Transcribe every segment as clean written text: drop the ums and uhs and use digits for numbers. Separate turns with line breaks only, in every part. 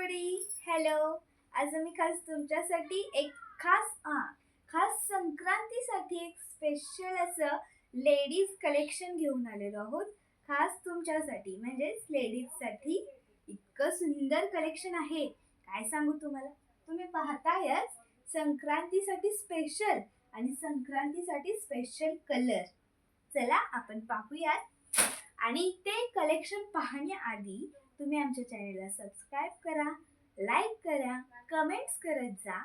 Everybody. Hello. आज आम्ही खास तुमच्यासाठी एक खास संक्रांतीसाठी एक स्पेशल असं लेडीज कलेक्शन घेऊन आलेलो आहोत. खास तुमच्यासाठी म्हणजेच लेडीजसाठी इतकं सुंदर कलेक्शन आहे, काय सांगू तुम्हाला. तुम्ही पाहतायच संक्रांतीसाठी स्पेशल आणि संक्रांतीसाठी स्पेशल कलर. चला आपण पाहूयात. आणि ते कलेक्शन पाहण्याआधी तुम्ही आमच्या चॅनलला सबस्क्राईब करा, लाईक करा, कमेंट्स करत जा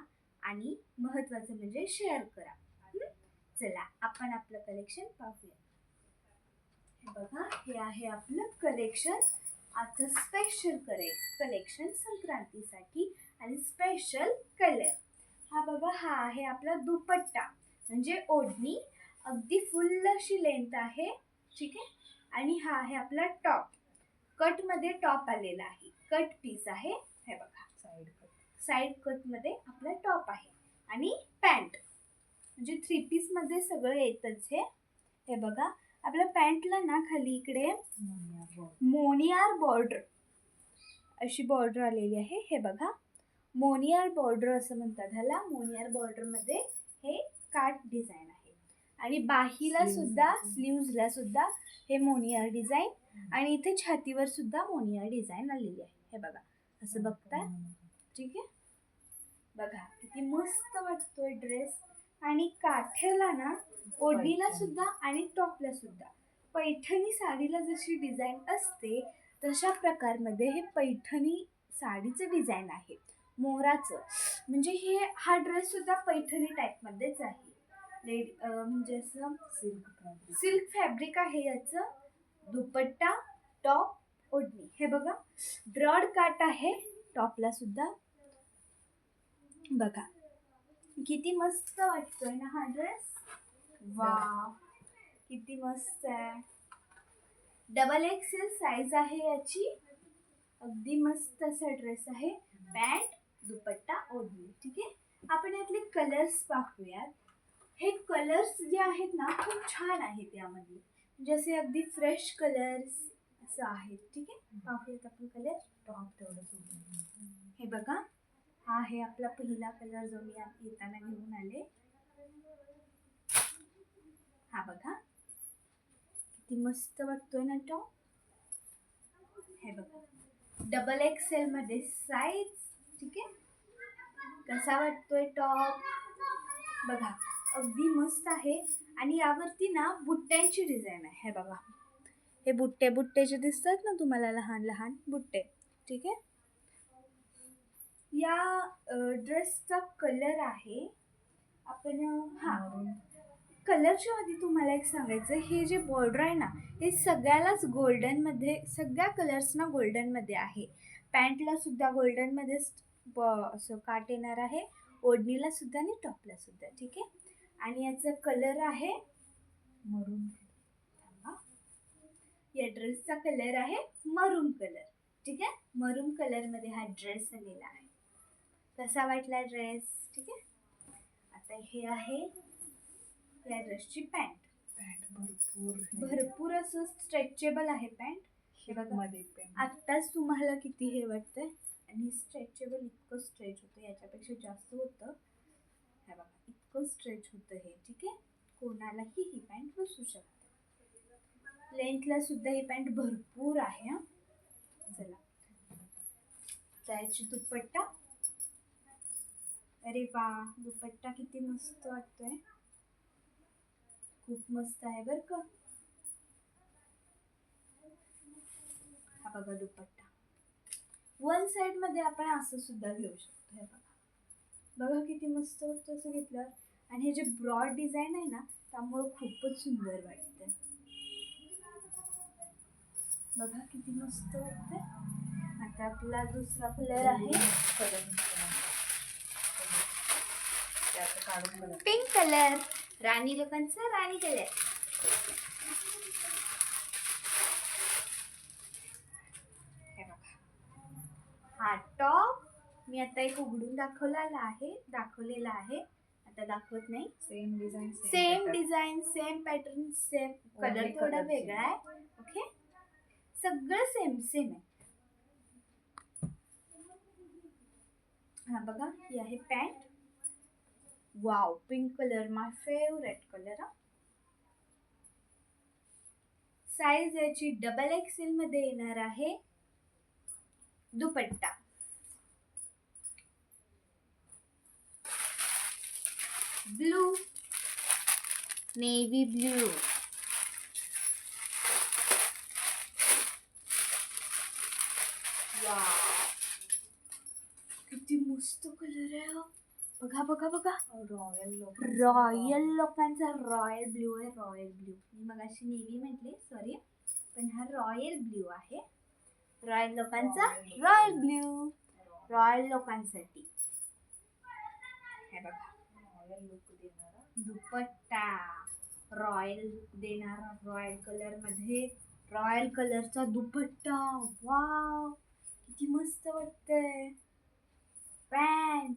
आणि महत्त्वाचं म्हणजे शेअर करा. चला आपण आपलं कलेक्शन पाहूया. हे बघा, हे आहे आपलं कलेक्शन. आता स्पेशल कलेक्शन संक्रांतीसाठी आणि स्पेशल कलर. हा बघा, हा आहे आपला दुपट्टा म्हणजे ओढणी. अगदी फुल अशी लेंथ आहे, ठीक आहे. आणि हा आहे आपला टॉप. कट मध्ये टॉप आलेला आहे, कट पीस आहे. हे बघा, साइड कट मध्ये आपला टॉप आहे. आणि पॅन्ट म्हणजे 3 पीस मध्ये सगळं येतच. हे बघा, आपल्या पॅन्टला ना खाली इकडे मोनियार बॉर्डर अशी बॉर्डर आलेली आहे. हे बघा, मोनियार बॉर्डर असं म्हणतात ह्याला. मोनियार बॉर्डर मध्ये हे काट डिझाईन आहे. आणि बाहीला सुद्धा, स्लीव्जला सुद्धा हे मोनियार डिझाईन. आणि इथे छातीवर सुद्धा मोनियार डिझाईन आलेली आहे. हे बघा, असं बघताय, ठीक आहे. बघा किती मस्त वाटतोय ड्रेस. आणि काठ्याला ना, ओढणीला सुद्धा आणि टॉपला सुद्धा पैठणी साडीला जशी डिझाईन असते तशा प्रकारमध्ये हे पैठणी साडीचं डिझाईन आहे, मोराचं. म्हणजे हा ड्रेस सुद्धा पैठणी टाईपमध्येच आहे. म्हणजे असं सिल्क फॅब्रिक आहे याचं. दुपट्टा, टॉप, ओढणी. हे बघा, ब्रॉड काट आहे टॉपला सुद्धा. बघा किती मस्त वाटतोय ना हा ड्रेस. वाव, किती मस्त आहे. डबल XL साईज आहे याची. अगदी मस्त असा ड्रेस आहे. पॅन्ट, दुपट्टा, ओढणी, ठीक आहे. आपण यातले कलर्स पाहूयात. हे कलर्स जे आहेत ना, खूप छान आहेत यामध्ये. जसे अगदी फ्रेश कलर्स असं आहेत, ठीक आहे. पाहूयात आपण कलर. टॉप तेवढं. हे बघा, हा आहे आपला पहिला कलर जो मी येताना घेऊन आले. हा बघा किती मस्त वाटतोय ना टॉप. हे बघा, डबल XL मध्ये साईज, ठीक आहे. कसा वाटतोय टॉप बघा, अगदी मस्त आहे. आणि यावरती ना बुट्ट्यांची डिझाईन आहे. हे बघा, हे बुट्टे जे दिसतात ना तुम्हाला, लहान लहान बुट्टे, ठीक आहे. या ड्रेसचा कलर आहे आपण कलरच्या आधी तुम्हाला एक सांगायचं, हे जे बॉर्डर आहे ना, हे सगळ्यालाच गोल्डनमध्ये, सगळ्या कलर्सना गोल्डनमध्ये आहे. पॅन्टला सुद्धा गोल्डनमध्ये असं काट येणार आहे, ओढणीला सुद्धा आणि टॉपला सुद्धा, ठीक आहे. आणि याचा कलर आहे मरून. या ड्रेसचा कलर आहे मरून कलर, ठीक आहे. मरून कलरमध्ये हा ड्रेस आलेला आहे. कसा वाटला ड्रेस, ठीक आहे. आता हे आहे या ड्रेसची पॅन्ट. भरपूर असं स्ट्रेचेबल आहे पॅन्ट. हे बघा, आत्ताच तुम्हाला किती हे वाटतंय. आणि स्ट्रेचेबल, इतकं स्ट्रेच होतं, याच्यापेक्षा जास्त होतं. हे बघा, इतकं स्ट्रेच होतं हे, ठीक आहे. कोणालाही ही पॅन्ट बसू शकते. लेंथला सुद्धा ही पॅन्ट भरपूर आहे. चला, त्याची दुपट्टा. अरे वा, दुपट्टा किती मस्त वाटतोय, खूप मस्त आहे बरं का. हा बघा दुपट्टा. वन साइड मध्ये आपण असं सुद्धा घेऊ शकतो. हे बघा, बघा किती मस्त वाटतं असं घेतल्यावर. आणि हे जे ब्रॉड डिझाईन आहे ना, त्यामुळे खूपच सुंदर वाटतं. बघा किती मस्त वाटतंय. आता आपला दुसरा कलर आहे पिंक कलर. राणी लोकांचा राणी कलर. हे बघा, हा टॉप मी आता एक उघडून दाखवलेला आहे. आता दाखवत नाही. Same design, same pattern, same colour, थोडा वेगळा आहे. ओके, सगळं सेम आहे. हा बघा, ही आहे पॅन्ट. वाव, पिंक कलर माय फेवरेट कलर. साईज याची XXL मध्ये येणार आहे. दुपट्टा ब्लू, नेव्ही ब्लू. वाव, किती मस्त कलर आहे हा. बघा बघा बघा, रॉयल लोकांचा रॉयल ब्ल्यू आहे. रॉयल ब्ल्यू, मी मगाशी नेव्ही म्हटले, सॉरी, पण हा रॉयल ब्ल्यू आहे. रॉयल लोकांचा रॉयल ब्ल्यू, रॉयल लोकांसाठी. हे बघा, दुपट्टा रॉयल देणारा, रॉयल कलर मध्ये रॉयल कलरचा दुपट्टा. वाव, किती मस्त वाटतंय. पॅन्ट,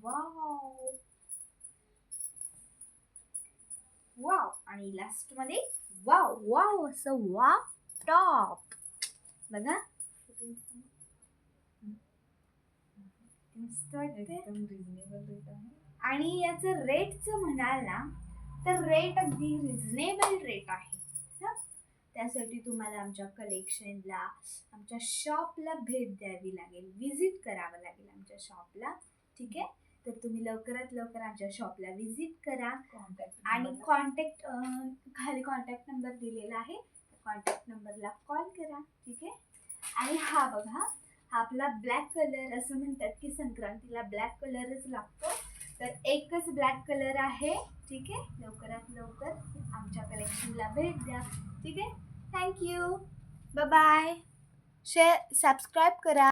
वाव वाव, आणि लास्ट मध्ये वाव वाव असं वाव टॉप. बघा, मस्त वाटतंय. आणि याचं रेटचं म्हणाल ना, तर रेट अगदी रिझनेबल रेट आहे. त्यासाठी तुम्हाला आमच्या कलेक्शनला, आमच्या शॉपला भेट द्यावी लागेल, विजिट करावं लागेल आमच्या शॉपला. ठीक आहे, तर तुम्ही लवकरात लवकर आमच्या शॉपला विजिट करा. आणि कॉन्टॅक्ट, खाली कॉन्टॅक्ट नंबर दिलेला आहे, कॉन्टॅक्ट नंबरला कॉल करा. ठीक आहे. आणि हा बघा, हा आपला ब्लॅक कलर, असं म्हणतात की संक्रांतीला ब्लॅक कलरच लागतो, तर एकच ब्लॅक कलर आहे. ठीक आहे, लवकरात लवकर आमच्या कलेक्शनला भेट द्या. ठीक आहे, थँक्यू, बाय बाय. सबस्क्राईब करा.